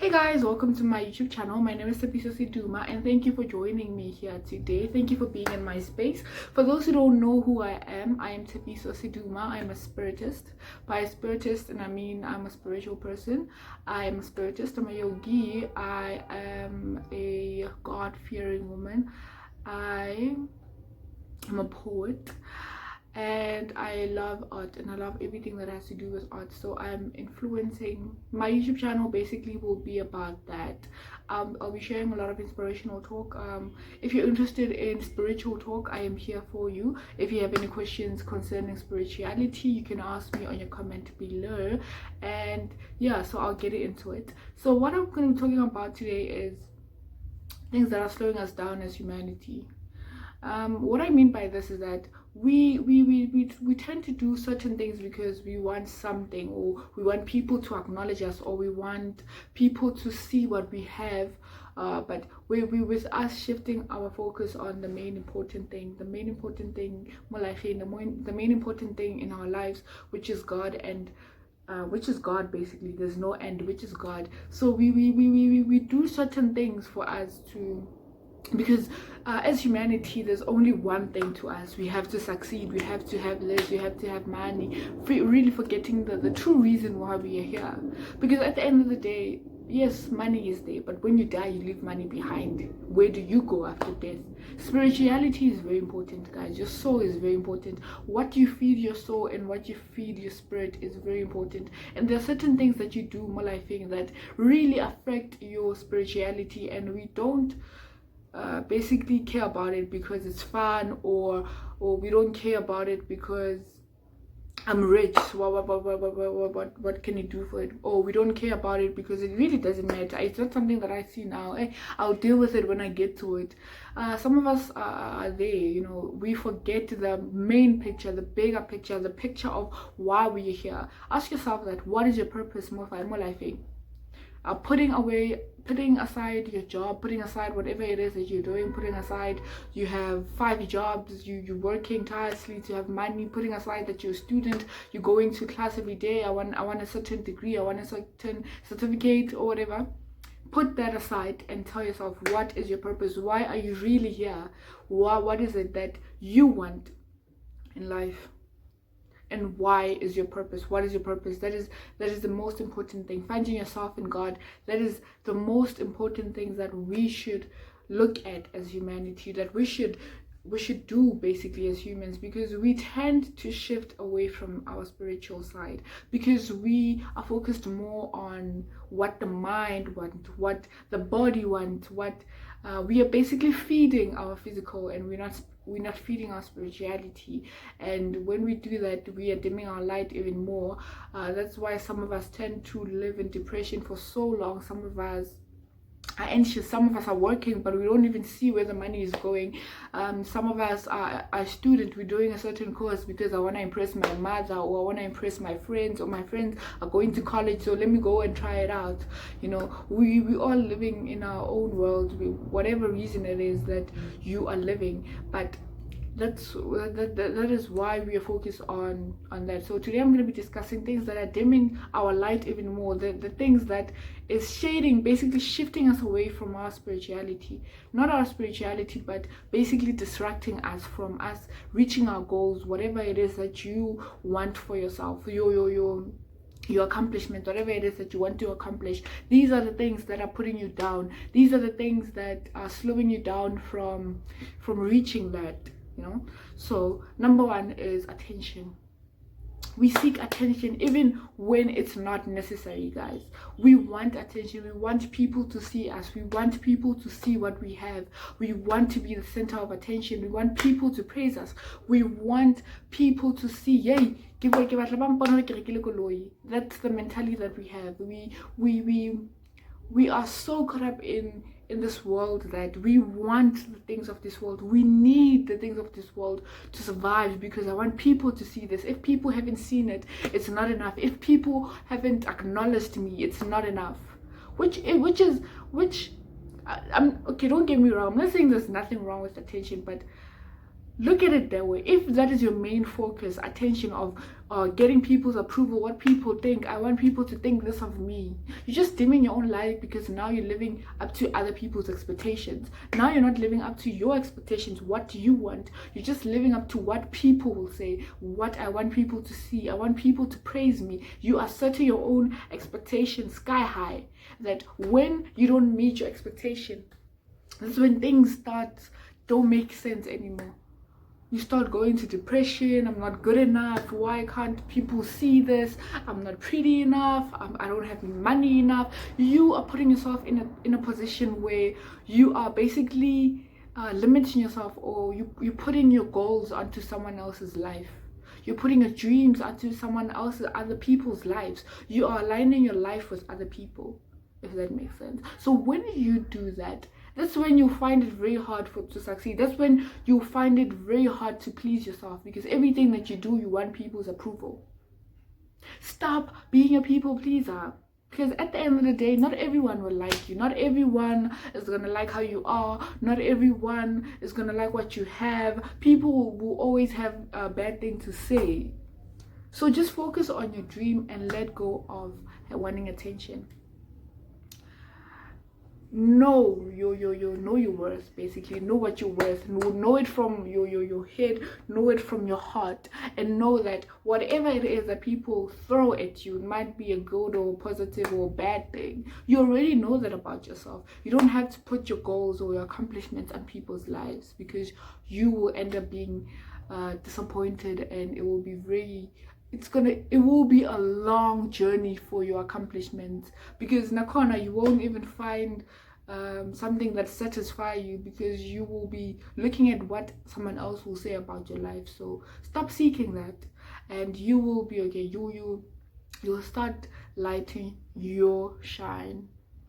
Hey guys, welcome to my YouTube channel. My name is Duma, and thank you for joining me here today. Thank you for being in my space. For those who don't know who I am Duma. I'm a spiritist. By a spiritist, and I mean I'm a spiritual person. I am a spiritist. I'm a yogi. I am a God-fearing woman. I am a poet. And I love art, and I love everything that has to do with art. So I'm influencing my YouTube channel. Basically will be about that. I'll be sharing a lot of inspirational talk. If you're interested in spiritual talk, I am here for you. If you have any questions concerning spirituality, you can ask me on your comment below. And yeah, so I'll get into it. So what I'm going to be talking about today is things that are slowing us down as humanity. What I mean by this is that we tend to do certain things because we want something, or we want people to acknowledge us, or we want people to see what we have, but we with us shifting our focus on the main important thing the main important thing in our lives, which is God, and which is God. Basically, there's no end, which is God. So we do certain things for us to, because as humanity, there's only one thing to us: we have to succeed, we have to have this, we have to have money, really forgetting the true reason why we are here. Because at the end of the day, yes, money is there, but when you die, you leave money behind. Where do you go after death? Spirituality is very important, guys. Your soul is very important. What you feed your soul and what you feed your spirit is very important. And there are certain things that you do, more like things that really affect your spirituality, and we don't basically care about it because it's fun, or we don't care about it because I'm rich. What can you do for it? Or we don't care about it because it really doesn't matter. It's not something that I see now. I'll deal with it when I get to it. Some of us are there, we forget the main picture, the bigger picture, the picture of why we're here. Ask yourself that: what is your purpose? More life. Putting aside your job, putting aside whatever it is that you're doing, putting aside you have 5 jobs, you're working tirelessly to have money, putting aside that you're a student, you're going to class every day. I want a certain degree, I want a certain certificate or whatever. Put that aside and tell yourself, what is your purpose? Why are you really here? What is it that you want in life? And why is your purpose? What is your purpose? That is the most important thing. Finding yourself in God, that is the most important thing that we should look at as humanity, that we should do basically as humans, because we tend to shift away from our spiritual side because we are focused more on what the mind wants, what the body wants, what we are basically feeding our physical, and we're not feeding our spirituality. And when we do that, we are dimming our light even more. That's why some of us tend to live in depression for so long. Some of us are anxious, some of us are working, but we don't even see where the money is going. Some of us are students, we're doing a certain course because I want to impress my mother, or I want to impress my friends, or my friends are going to college, so let me go and try it out. We all living in our own world, whatever reason it is that you are living. But that is why we are focused on that. So today I'm going to be discussing things that are dimming our light even more, the things that is shading, basically shifting us away from our spirituality. Not our spirituality, but basically distracting us from us reaching our goals, whatever it is that you want for yourself, your accomplishment, whatever it is that you want to accomplish. These are the things that are putting you down. These are the things that are slowing you down from reaching that. So number one is attention. We seek attention even when it's not necessary, guys. We want attention. We want people to see us. We want people to see what we have. We want to be the center of attention. We want people to praise us. We want people to see, yay, that's the mentality that we have. We are so caught up in this world that we want the things of this world. We need the things of this world to survive, because I want people to see this. If people haven't seen it, it's not enough. If people haven't acknowledged me, it's not enough. I'm okay, don't get me wrong, I'm not saying there's nothing wrong with attention, but Look at it that way. If that is your main focus, attention of getting people's approval, what people think, I want people to think this of me, you're just dimming your own light, because now you're living up to other people's expectations. Now you're not living up to your expectations, what you want. You're just living up to what people will say, what I want people to see. I want people to praise me. You are setting your own expectations sky high, that when you don't meet your expectation, that's when things don't make sense anymore. You start going to depression. I'm not good enough. Why can't people see this? I'm not pretty enough. I don't have money enough. You are putting yourself in a position where you are basically limiting yourself, or you're putting your goals onto someone else's life. You're putting your dreams onto other people's lives. You are aligning your life with other people, if that makes sense. So when you do that, that's when you find it very hard to succeed. That's when you find it very hard to please yourself, because everything that you do, you want people's approval. Stop being a people pleaser, because at the end of the day, not everyone will like you. Not everyone is gonna like how you are. Not everyone is gonna like what you have. People will always have a bad thing to say. So just focus on your dream and let go of wanting attention. Know your worth. Basically know what you're worth. Know it from your head, know it from your heart, and know that whatever it is that people throw at you, it might be a good or positive or bad thing, you already know that about yourself. You don't have to put your goals or your accomplishments on people's lives, because you will end up being disappointed, and it will be it will be a long journey for your accomplishments, because nakona you won't even find something that satisfies you, because you will be looking at what someone else will say about your life. So stop seeking that, and you will be okay. You'll start lighting your shine.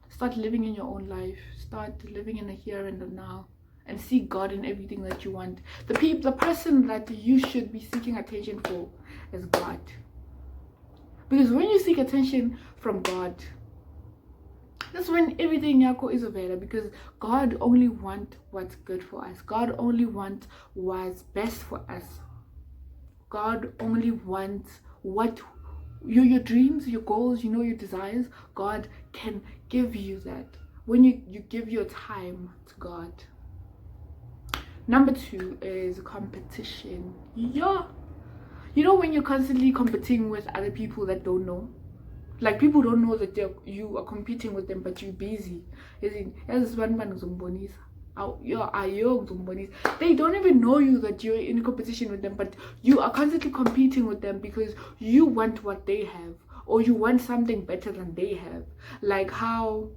Start living in your own life. Start living in the here and the now, and see God in everything that you want. The person that you should be seeking attention for is God. Because when you seek attention from God, that's when everything yako is available, because God only wants what's good for us. God only wants what's best for us. God only wants what your dreams, your goals, your desires. God can give you that when you give your time to God. Number 2 is competition. Yeah. When you're constantly competing with other people that don't know, like people don't know that you are competing with them, but you're busy. They don't even know you, that you're in competition with them, but you are constantly competing with them because you want what they have, or you want something better than they have. Like how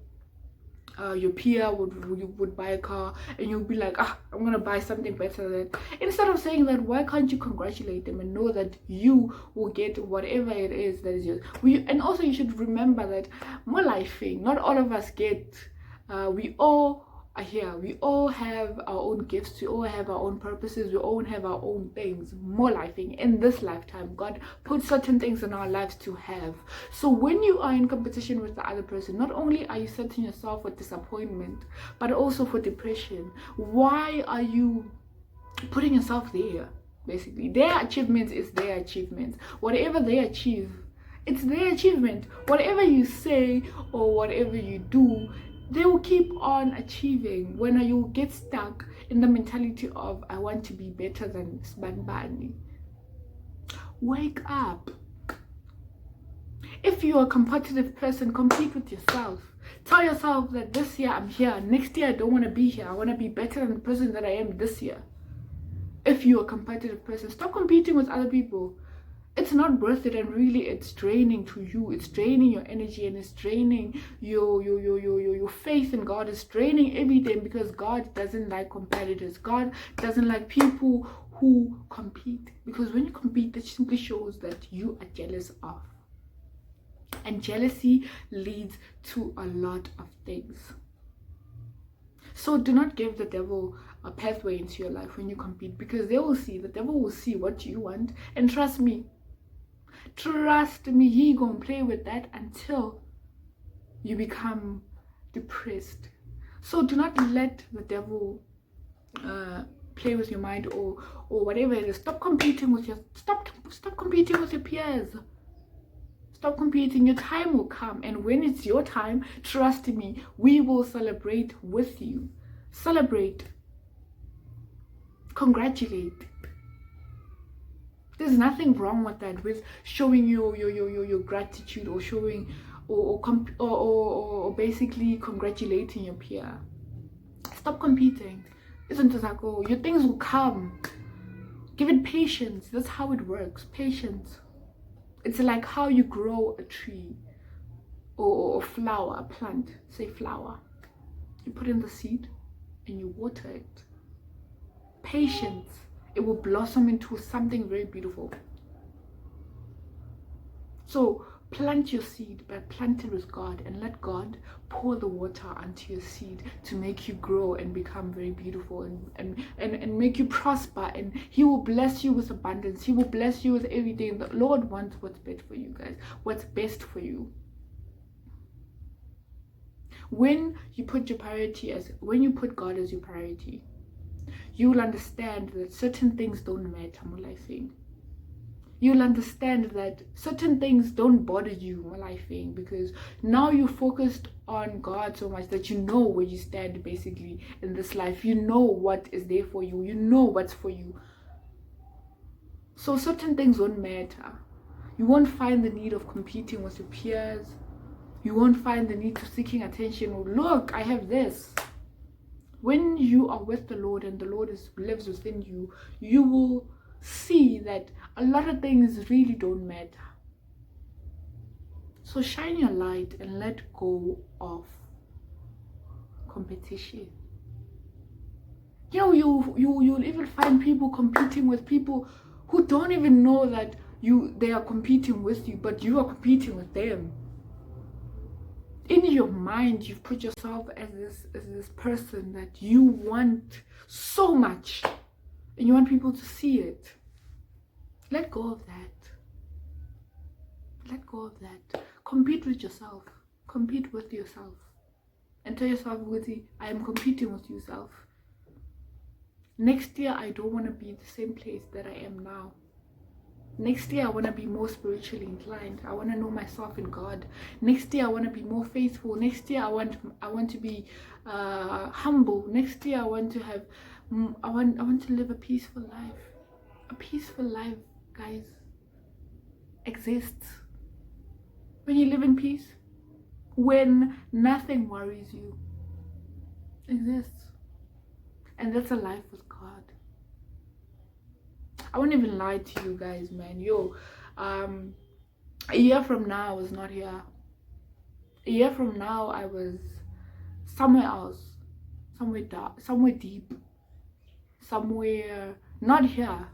your peer would buy a car, and you'll be like, I'm gonna buy something better than. Instead of saying that, why can't you congratulate them and know that you will get whatever it is that is yours? And also you should remember that more lifing, not all of us get we all are here. We all have our own gifts. We all have our own purposes. We all have our own things. More lifing in this lifetime, God put certain things in our lives to have. So when you are in competition with the other person, not only are you setting yourself for disappointment, but also for depression. Why are you putting yourself there? Basically, their achievements is their achievements. Whatever they achieve, it's their achievement. Whatever you say or whatever you do, they will keep on achieving. When you get stuck in the mentality of, I want to be better than Sbanbani, wake up. If you're a competitive person, compete with yourself. Tell yourself that this year I'm here, next year I don't want to be here. I want to be better than the person that I am this year. If you're a competitive person, stop competing with other people. It's not worth it, and really it's draining to you. It's draining your energy, and it's draining your faith in God. It's draining everything, because God doesn't like competitors. God doesn't like people who compete, because when you compete, that simply shows that you are jealous of, and jealousy leads to a lot of things. So do not give the devil a pathway into your life when you compete, because the devil will see what you want, and trust me, he gonna play with that until you become depressed. So do not let the devil play with your mind or whatever it is. Stop competing with your stop competing with your peers. Stop competing. Your time will come, and when it's your time, trust me, we will celebrate with you. Celebrate. Congratulate. There's nothing wrong with that, with showing your gratitude, or showing or basically congratulating your peer. Stop competing. Isn't it like, oh, your things will come. Give it patience. That's how it works. Patience. It's like how you grow a tree or a flower, a plant. Say flower. You put in the seed and you water it. Patience. It will blossom into something very beautiful. So plant your seed, but plant it with God, and let God pour the water onto your seed to make you grow and become very beautiful and make you prosper, and He will bless you with abundance. He will bless you with everything. The Lord wants what's best for you, guys. What's best for you. When you put God as your priority, you will understand that certain things don't matter, my life thing. You'll understand that certain things don't bother you, my life thing, because now you're focused on God so much that you know where you stand basically in this life. You know what is there for you. You know what's for you. So certain things won't matter. You won't find the need of competing with your peers. You won't find the need to seeking attention. Or, look, I have this. When you are with the Lord and the Lord lives within you, you will see that a lot of things really don't matter. So shine your light and let go of competition. You know, you'll even find people competing with people who don't even know that they are competing with you, but you are competing with them. In your mind, you've put yourself as this person that you want so much, and you want people to see it. Let go of that. Let go of that. Compete with yourself. Compete with yourself. And tell yourself, Woody, I am competing with yourself. Next year, I don't want to be in the same place that I am now. Next year, I want to be more spiritually inclined. I want to know myself in God. Next year, I want to be more faithful. Next year, I want to be humble. Next year, I want to have, I want to live a peaceful life. A peaceful life, guys, exists when you live in peace, when nothing worries you. Exists. And that's a life with God. I won't even lie to you guys, man. A year from now, I was not here. A year from now, I was somewhere else, somewhere dark, somewhere deep, somewhere not here.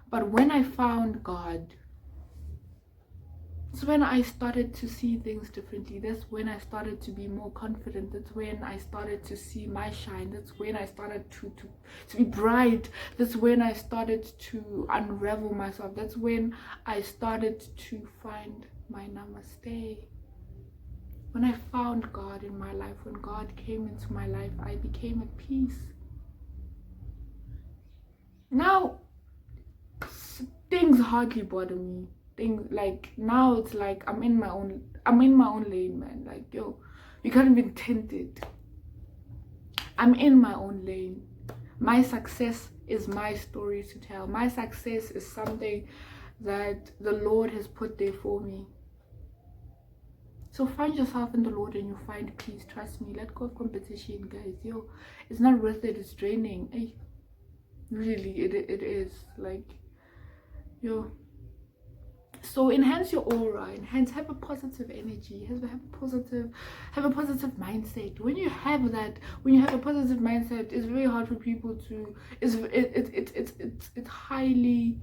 But when I found God, it's when I started to see things differently. That's when I started to be more confident. That's when I started to see my shine. That's when I started to be bright. That's when I started to unravel myself. That's when I started to find my namaste. When I found God in my life, when God came into my life, I became at peace. Now, things hardly bother me. Things like now, it's like I'm in my own lane, man. Like, yo, you can't even tint it. I'm in my own lane. My success is my story to tell. My success is something that the Lord has put there for me. So find yourself in the Lord and you find peace. Trust me. Let go of competition, guys. Yo, it's not worth it. It's draining. Hey, really, it is. Like, yo. So enhance your aura, have a positive energy, have a positive mindset. When you have a positive mindset, it's very hard for people to, it's highly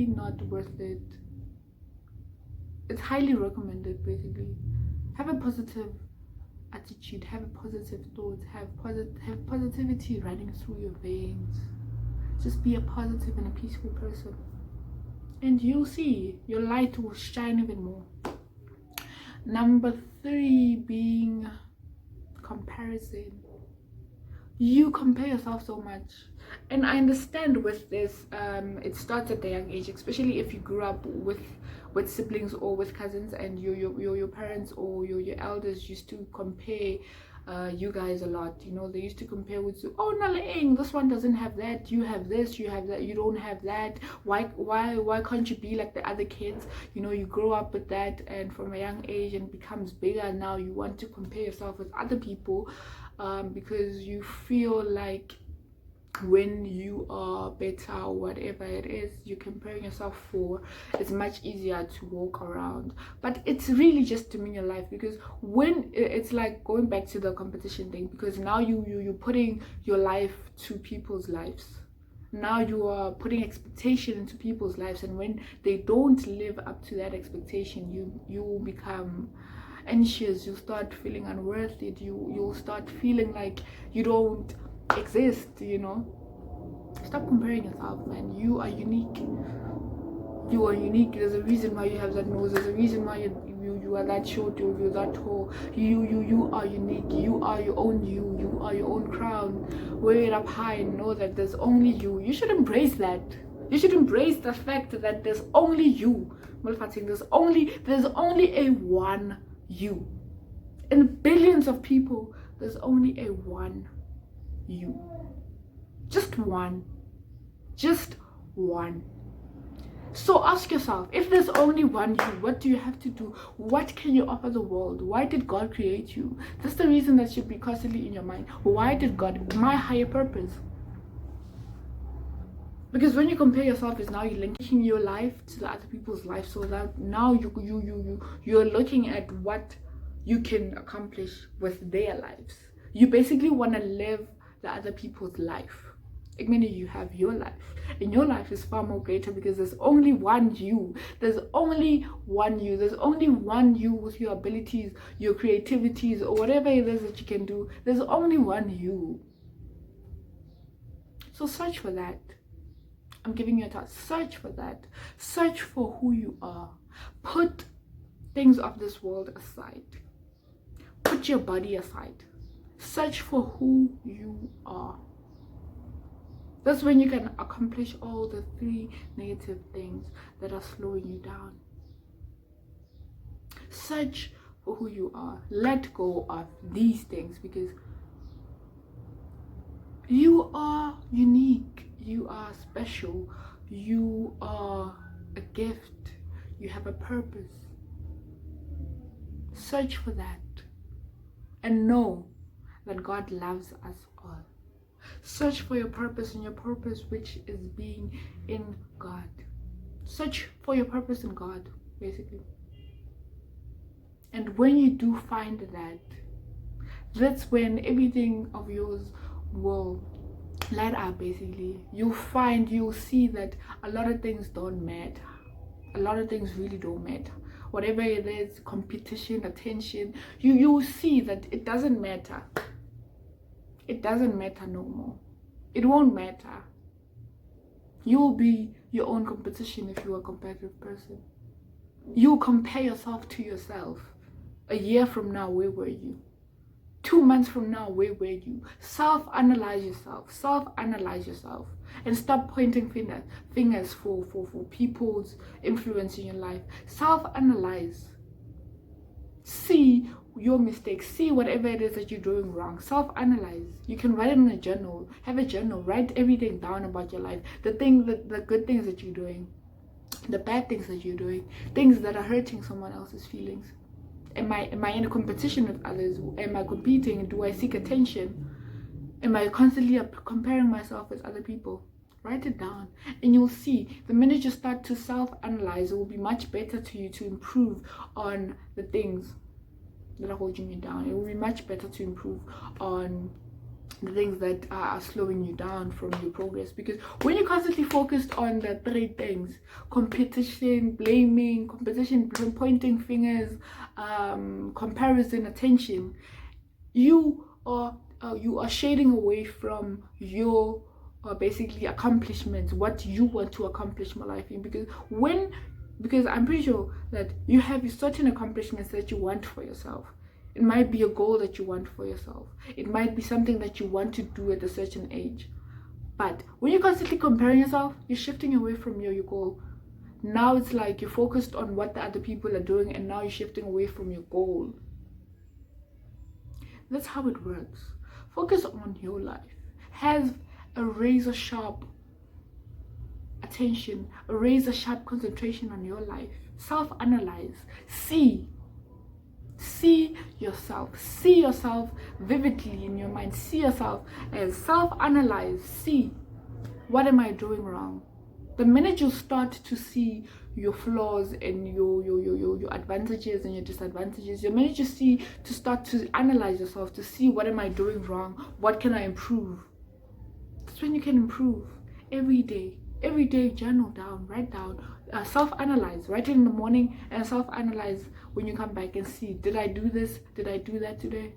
not worth it. It's highly recommended, basically. Have a positive attitude, have positive thoughts, have positivity running through your veins. Just be a positive and a peaceful person, and you'll see your light will shine even more. Number 3 being comparison. You compare yourself so much, and I understand with this, it starts at a young age, especially if you grew up with siblings or with cousins, and your parents or your elders used to compare you guys a lot. You know, they used to compare with you. Oh, Nalaeng, this one doesn't have that, you have this, you have that, you don't have that. Why can't you be like the other kids? You know, you grow up with that, and from a young age, and becomes bigger, and now you want to compare yourself with other people, because you feel like when you are better or whatever it is you're comparing yourself for, it's much easier to walk around. But it's really just to mean your life, because when it's like going back to the competition thing, because now you're putting your life to people's lives. Now you are putting expectation into people's lives, and when they don't live up to that expectation, you will become anxious, you start feeling unworthy, you'll start feeling like you don't exist. You know, stop comparing yourself, man. You are unique. You are unique. There's a reason why you have that nose. There's a reason why you are that short, you're that tall. You are unique. You are your own you are your own crown. Wear it up high and know that there's only you. You should embrace that. You should embrace the fact that there's only you. There's only a one you. In billions of people, there's only a one you. Just one. So ask yourself, if there's only one you, what do you have to do? What can you offer the world? Why did God create you? That's the reason that should be constantly in your mind. Why did God? My higher purpose. Because when you compare yourself, is now you're linking your life to the other people's life, so that now you're looking at what you can accomplish with their lives. You basically want to live the other people's life. I mean, you have your life, and your life is far more greater, because there's only one you. There's only one you. There's only one you with your abilities, your creativities, or whatever it is that you can do. There's only one you. So search for that. I'm giving you a task. Search for that. Search for who you are. Put things of this world aside. Put your body aside. Search for who you are. That's when you can accomplish all the 3 negative things that are slowing you down. Search for who you are. Let go of these things, because you are unique. You are special. You are a gift. You have a purpose. Search for that, and know that God loves us all. Search for your purpose, and your purpose which is being in God. Search for your purpose in God, basically. And when you do find that, that's when everything of yours will light up, basically. You'll see that a lot of things don't matter. A lot of things really don't matter. Whatever it is, competition, attention, you'll see that it doesn't matter. It doesn't matter no more. It won't matter. You'll be your own competition if you're a competitive person. You'll compare yourself to yourself. A year from now, where were you? 2 months from now, where were you? Self-analyze yourself. Self-analyze yourself. And stop pointing fingers for people's influence in your life. Self-analyze. See your mistakes. See whatever it is that you're doing wrong. Self-analyze. You can write it in a journal. Have a journal. Write everything down about your life. The good things that you're doing. The bad things that you're doing. Things that are hurting someone else's feelings. Am I in a competition with others? Am I competing? Do I seek attention? Am I constantly comparing myself with other people? Write it down, and you'll see the minute you start to self-analyze, it will be much better to you to improve on the things that are holding you down. It will be much better to improve on the things that are slowing you down from your progress, because when you're constantly focused on the 3 things, competition, blaming, pointing fingers, comparison, attention, you are shading away from your basically accomplishments, what you want to accomplish in life. Because when Because I'm pretty sure that you have certain accomplishments that you want for yourself. It might be a goal that you want for yourself. It might be something that you want to do at a certain age. But when you're constantly comparing yourself, you're shifting away from your goal. Now it's like you're focused on what the other people are doing, and now you're shifting away from your goal. That's how it works. Focus on your life. Have a razor sharp attention, a razor sharp concentration on your life. Self-analyze. See yourself vividly in your mind. See yourself as self-analyze. See, what am I doing wrong? The minute you start to see your flaws and your advantages and your disadvantages, the minute you start to analyze yourself, to see what am I doing wrong, what can I improve, that's when you can improve. Every day journal down, write down, self-analyze, write it in the morning and self-analyze when you come back and see, did I do this, did I do that today?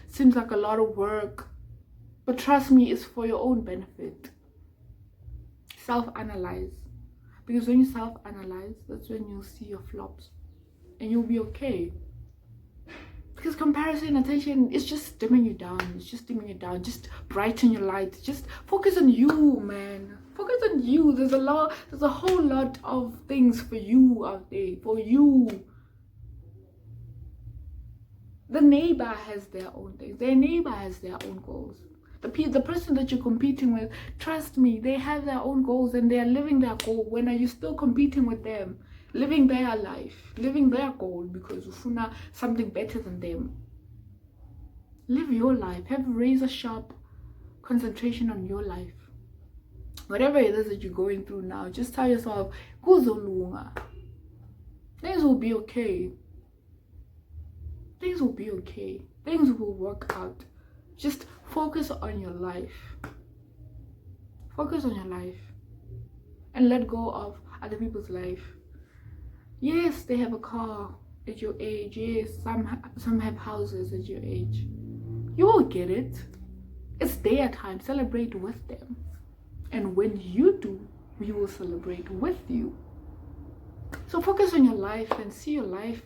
Seems like a lot of work, but trust me, it's for your own benefit. Self-analyze, because when you self-analyze, that's when you'll see your flops and you'll be okay. Because comparison, attention, is just dimming you down. It's just dimming you down. Just brighten your light. Just focus on you, man. Focus on you. There's a whole lot of things for you out there. For you. The neighbor has their own things. Their neighbor has their own goals. The person that you're competing with, trust me, they have their own goals and they are living their goal. When are you still competing with them? Living their life, living their goal, because you want something better than them. Live your life. Have razor sharp concentration on your life. Whatever it is that you're going through now, just tell yourself, kuzolunga. Things will be okay. Things will be okay. Things will work out. Just focus on your life. Focus on your life. And let go of other people's life. Yes, they have a car at your age. Yes, some have houses at your age. You will get it. It's their time. Celebrate with them. And when you do, we will celebrate with you. So focus on your life and see your life.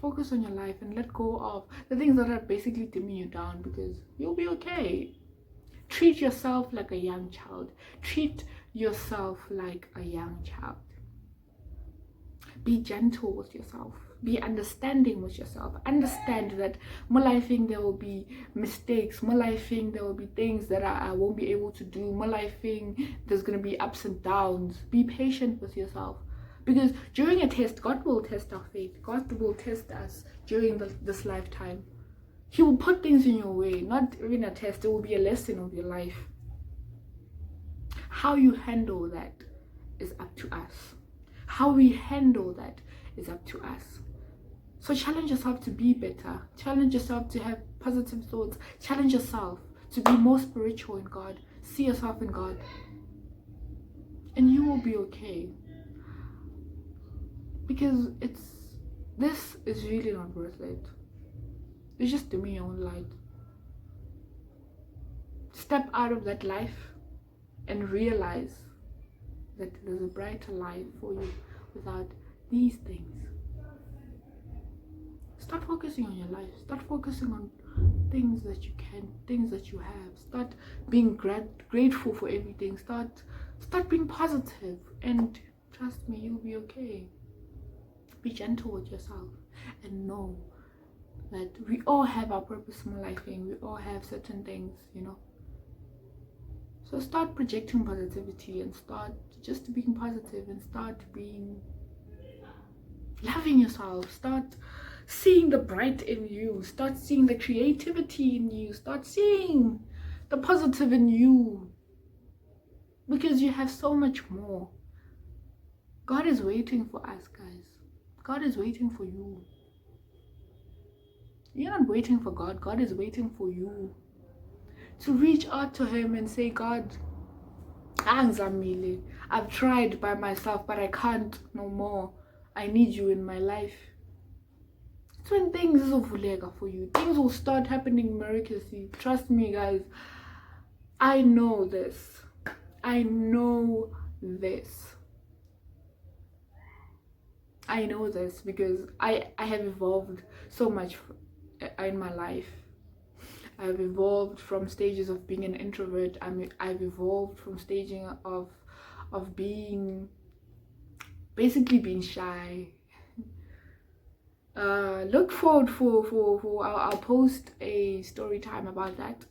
Focus on your life and let go of the things that are basically dimming you down, because you'll be okay. Treat yourself like a young child. Treat yourself like a young child. Be gentle with yourself. Be understanding with yourself. Understand that more lifing there will be mistakes. More lifing there will be things that I won't be able to do. More lifing there's going to be ups and downs. Be patient with yourself. Because during a test, God will test our faith. God will test us during this lifetime. He will put things in your way. Not even a test. It will be a lesson of your life. How you handle that is up to us. How we handle that is up to us. So challenge yourself to be better. Challenge yourself to have positive thoughts. Challenge yourself to be more spiritual in God. See yourself in God. And you will be okay. Because this is really not worth it. It's just dimming your own light. Step out of that life and realize that there's a brighter life for you without these things. Start focusing on your life. Start focusing on things that you can, things that you have. Start being grateful for everything. Start being positive, and trust me, you'll be okay. Be gentle with yourself and know that we all have our purpose in life, and we all have certain things, So start projecting positivity and start just being positive and start being loving yourself. Start seeing the bright in you. Start seeing the creativity in you. Start seeing the positive in you, because you have so much more. God is waiting for us, guys. God is waiting for you. You're not waiting for God. God is waiting for you to reach out to him and say, God, I've tried by myself, but I can't no more. I need you in my life. It's when things will vulega for you. Things will start happening miraculously. Trust me, guys. I know this. I know this. I know this because I have evolved so much in my life. I've evolved from stages of being an introvert. I've evolved from staging of being basically being shy. Look forward for I'll post a story time about that.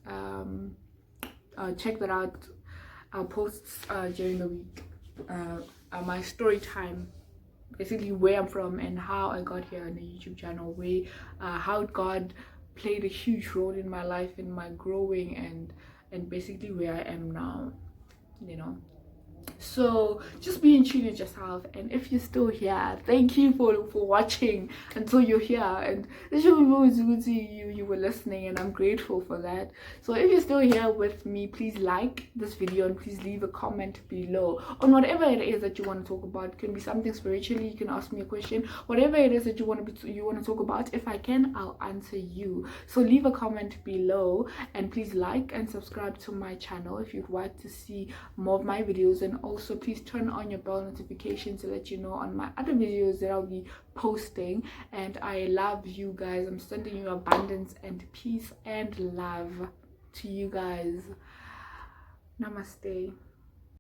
Check that out. I'll post during the week my story time, basically where I'm from and how I got here on the YouTube channel, where how God played a huge role in my life, in my growing, and basically where I am now, you know. So just be in tune with yourself, and if you're still here, thank you for watching until you're here, and you were listening, and I'm grateful for that. So if you're still here with me, please like this video and please leave a comment below on whatever it is that you want to talk about. It can be something spiritually, you can ask me a question, whatever it is that you want to talk about. If I can, I'll answer you. So leave a comment below, and please like and subscribe to my channel if you'd like to see more of my videos, and also please turn on your bell notification to let you know on my other videos that I'll be posting. And I love you guys. I'm sending you abundance and peace and love to you guys. Namaste.